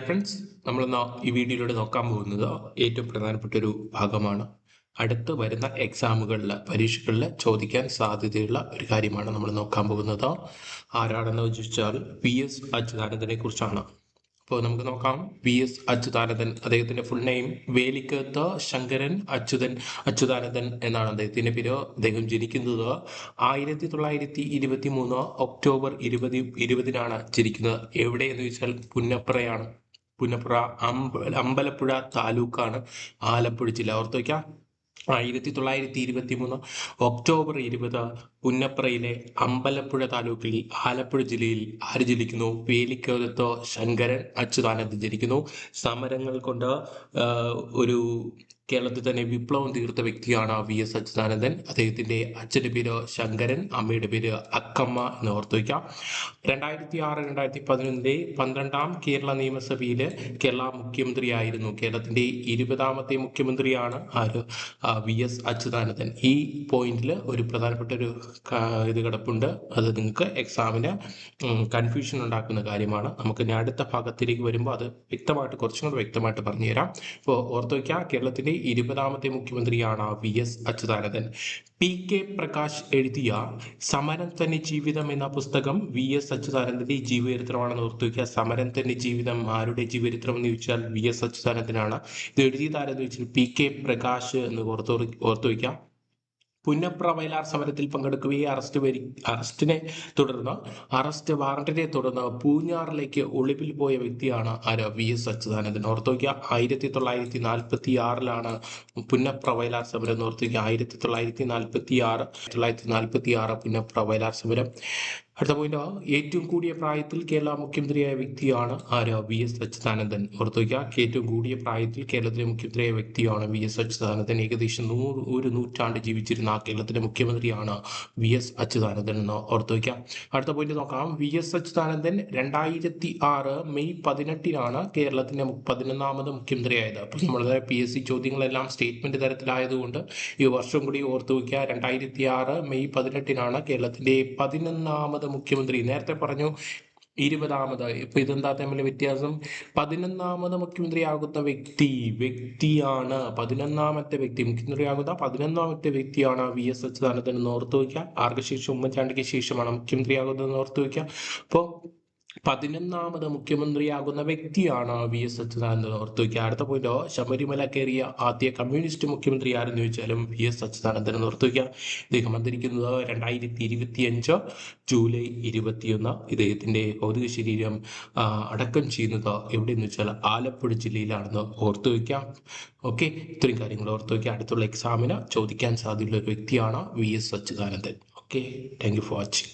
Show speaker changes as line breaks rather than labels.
Friends, നമ്മളിന്ന് ഈ വീഡിയോയിലൂടെ നോക്കാൻ പോകുന്നത് ഏറ്റവും പ്രധാനപ്പെട്ട ഒരു ഭാഗമാണ്. അടുത്ത് വരുന്ന എക്സാമുകളിൽ പരീക്ഷകളിൽ ചോദിക്കാൻ സാധ്യതയുള്ള ഒരു കാര്യമാണ് നമ്മൾ നോക്കാൻ പോകുന്നത്. ആരാണെന്ന് ചോദിച്ചാൽ PS അച്യുതാനന്ദനെ കുറിച്ചാണ്. അപ്പോൾ നമുക്ക് നോക്കാം. PS അച്യുതാനന്ദൻ, അദ്ദേഹത്തിന്റെ ഫുൾ നെയിം വേലിക്കത്ത് ശങ്കരൻ അച്യുതാനന്ദൻ എന്നാണ് അദ്ദേഹത്തിന്റെ പേര്. അദ്ദേഹം ജനിക്കുന്നത് 1923 ഒക്ടോബർ 20 ജനിക്കുന്നത്. എവിടെയെന്ന് ചോദിച്ചാൽ പുന്നപ്രയാണ്. പുന്നപ്ര അമ്പലപ്പുഴ താലൂക്കാണ്, ആലപ്പുഴ ജില്ല. ഓർത്ത് വയ്ക്കാം. 1923 ഒക്ടോബർ 20 പുന്നപ്രയിലെ അമ്പലപ്പുഴ താലൂക്കിൽ ആലപ്പുഴ ജില്ലയിൽ ആര് ജനിക്കുന്നു? വേലിക്കകത്ത് ശങ്കരൻ അച്യുതാനന്ദൻ ജനിക്കുന്നു. സമരങ്ങൾ കൊണ്ട് ഒരു കേരളത്തിൽ തന്നെ വിപ്ലവം തീർത്ത വ്യക്തിയാണ് VS അച്യുതാനന്ദൻ. അദ്ദേഹത്തിന്റെ അച്ഛന്റെ പേര് ശങ്കരൻ, അമ്മയുടെ പേര് അക്കമ്മ എന്ന് ഓർത്തു വയ്ക്കാം. 2006-2011 12ാം കേരള നിയമസഭയില് കേരള മുഖ്യമന്ത്രിയായിരുന്നു. കേരളത്തിന്റെ 20ാമത്തെ മുഖ്യമന്ത്രിയാണ് ആര്? VS അച്യുതാനന്ദൻ. ഈ പോയിന്റിൽ ഒരു പ്രധാനപ്പെട്ട ഒരു ഇത് കിടപ്പുണ്ട്. അത് നിങ്ങൾക്ക് എക്സാമിന് കൺഫ്യൂഷൻ ഉണ്ടാക്കുന്ന കാര്യമാണ്. നമുക്ക് ഇനി അടുത്ത ഭാഗത്തിലേക്ക് വരുമ്പോൾ അത് വ്യക്തമായിട്ട് കുറച്ചും കൂടെ വ്യക്തമായിട്ട് പറഞ്ഞുതരാം. ഇപ്പോൾ ഓർത്തു വയ്ക്കുക, കേരളത്തിന്റെ 20ാമത്തെ മുഖ്യമന്ത്രിയാണ് VS അച്യുതാനന്ദൻ. PK പ്രകാശ് എഴുതിയ സമരം തന്നെ ജീവിതം എന്ന പുസ്തകം VS അച്യുതാനന്ദന്റെ ജീവചരിത്രമാണെന്ന് ഓർത്തു വയ്ക്കുക. സമരം തന്നെ ജീവിതം ആരുടെ ജീവചരിത്രം എന്ന് ചോദിച്ചാൽ VS അച്യുതാനന്ദനാണ്. ഇത് എഴുതിയതാരെന്ന് ചോദിച്ചാൽ PK പ്രകാശ് എന്ന് ഓർത്തു വയ്ക്കാം. പുന്നപ്ര വയലാർ സമരത്തിൽ പങ്കെടുക്കുകയും അറസ്റ്റ് വാറന്റിനെ തുടർന്ന് പൂഞ്ഞാറിലേക്ക് ഒളിവിൽ പോയ വ്യക്തിയാണ് ആര്? VS അച്യുതാനന്ദൻ. ഓർത്തുവയ്ക്കുക, 1946 പുന്നപ്ര വയലാർ സമരം. ഓർത്തുവയ്ക്കുക, 1946 പുന്നപ്ര വയലാർ സമരം. അടുത്ത പോയിന്റ്, ഏറ്റവും കൂടിയ പ്രായത്തിൽ കേരള മുഖ്യമന്ത്രിയായ വ്യക്തിയാണ് ആര്? VS അച്യുതാനന്ദൻ. ഓർത്തുവയ്ക്കുക, ഏറ്റവും കൂടിയ പ്രായത്തിൽ കേരളത്തിലെ മുഖ്യമന്ത്രിയായ വ്യക്തിയാണ് VS അച്യുതാനന്ദൻ. ഏകദേശം ഒരു നൂറ്റാണ്ട് ജീവിച്ചിരുന്ന കേരളത്തിലെ മുഖ്യമന്ത്രിയാണ് VS അച്യുതാനന്ദൻ എന്ന് ഓർത്തുവയ്ക്കാം. അടുത്ത പോയിന്റ് നോക്കാം. VS അച്യുതാനന്ദൻ 2006 മെയ് 18 കേരളത്തിന്റെ 11ാമത് മുഖ്യമന്ത്രിയായത്. അപ്പോൾ നമ്മളുടെ PSC ചോദ്യങ്ങളെല്ലാം സ്റ്റേറ്റ്മെന്റ് തരത്തിലായതുകൊണ്ട് ഈ വർഷം കൂടി ഓർത്തുവയ്ക്കുക. 2006 മെയ് 18 കേരളത്തിന്റെ 11ാമത് മുഖ്യമന്ത്രി. നേരത്തെ പറഞ്ഞു 20ാമത്. ഇപ്പൊ ഇതെന്താ തമ്മിൽ വ്യത്യാസം? 11ാമത് മുഖ്യമന്ത്രിയാകുന്ന വ്യക്തിയാണ് 11ാമത്തെ വ്യക്തി. മുഖ്യമന്ത്രിയാകുന്ന 11ാമത്തെ വ്യക്തിയാണ് VS അച്യുതാനന്ദൻ എന്ന് ഓർത്തു വയ്ക്കുക. ആർക്ക് ശേഷം? ഉമ്മൻചാണ്ടിക്ക് ശേഷമാണ് മുഖ്യമന്ത്രിയാകുന്നതെന്ന് ഓർത്തു വയ്ക്കുക. അപ്പോൾ 11ാമത് മുഖ്യമന്ത്രിയാകുന്ന വ്യക്തിയാണ് VS അച്യുതാനന്ദൻ. ഓർത്തു വയ്ക്കുക. അടുത്ത പോയിന്റ്, ശബരിമല കയറിയ ആദ്യ കമ്മ്യൂണിസ്റ്റ് മുഖ്യമന്ത്രി ആരെന്ന് ചോദിച്ചാലും VS അച്യുതാനന്ദൻ എന്ന് ഓർത്തു വയ്ക്കുക. ഇദ്ദേഹം അന്തരിക്കുന്നത് 2025 ജൂലൈ 21. ഇദ്ദേഹത്തിന്റെ ഭൗതിക ശരീരം അടക്കം ചെയ്യുന്നത് എവിടെയെന്ന് വെച്ചാൽ ആലപ്പുഴ ജില്ലയിലാണെന്ന് ഓർത്തു വയ്ക്കാം. ഓക്കെ, ഇത്രയും കാര്യങ്ങൾ ഓർത്തു വയ്ക്കുക. അടുത്തുള്ള എക്സാമിന് ചോദിക്കാൻ സാധ്യതയുള്ള ഒരു വ്യക്തിയാണ് VS Achuthanandan. Okay, thank you for watching.